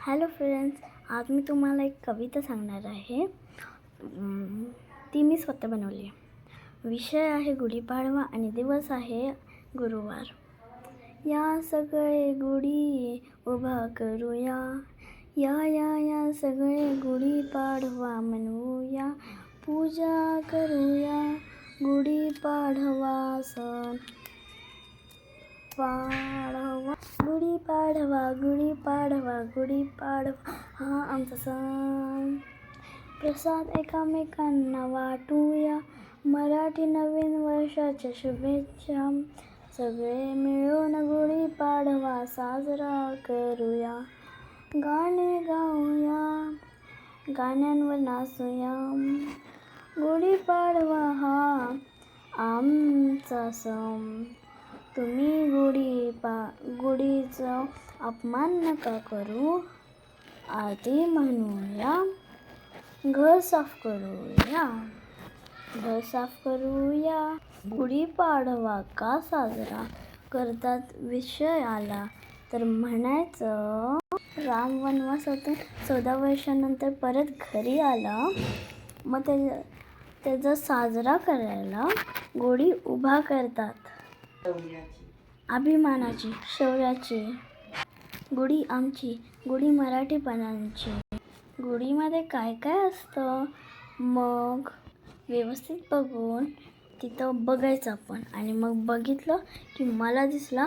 Hello friends, आज मी तुम्हाला एक कविता सांगणार आहे. ती मी स्वतः बनवली आहे. विषय आहे गुढीपाडवा आणि दिवस आहे गुरुवार. या सगळे गुढी उभा करूया, या या या सगळे गुढीपाडवा मनवूया, पूजा करूया गुढीपाडवा सण. गुढीपाडवा हा आमचा सण. प्रसाद एकमेकांना वाटूया, मराठी नवीन वर्षाच्या शुभेच्छा. सगळे मिळून गुढीपाडवा साजरा करूया. गाणे गाऊया, गाण्यांवर नाचूया. गुढीपाडवा हा आमचा सण. तुम्ही गुढीचा अपमान नका करू. आरती म्हणूया, घर साफ करूया. गुढीपाडवा का साजरा करतात विषय आला तर म्हणायचं, राम वनवासातून 14 वर्षानंतर परत घरी आला. मग त्याचा साजरा करायला गुढी उभा करतात. अभिमानाची, शौर्याची गुढी आमची, गुढी मराठीपणाची. गुढीमध्ये काय काय असतं मग व्यवस्थित बघून तिथं बघायचं आपण. आणि मग बघितलं की मला दिसला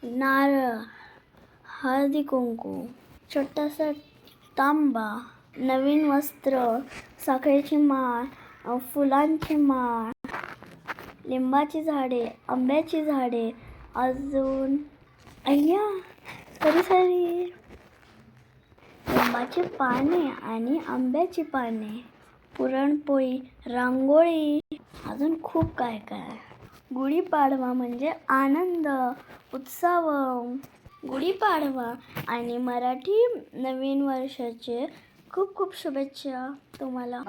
नारळ, हळदी कुंकू, छोटासा तांबा, नवीन वस्त्र, साखरेची माळ, फुलांची माळ, लिंबाची झाडे, आंब्याची झाडे, अजून सरी लिंबाची पाने आणि आंब्याची पाने, पुरणपोळी, रांगोळी, अजून खूप काय काय. गुढीपाडवा म्हणजे आनंद, उत्सव. गुढीपाडवा आणि मराठी नवीन वर्षाचे खूप खूप शुभेच्छा तुम्हाला.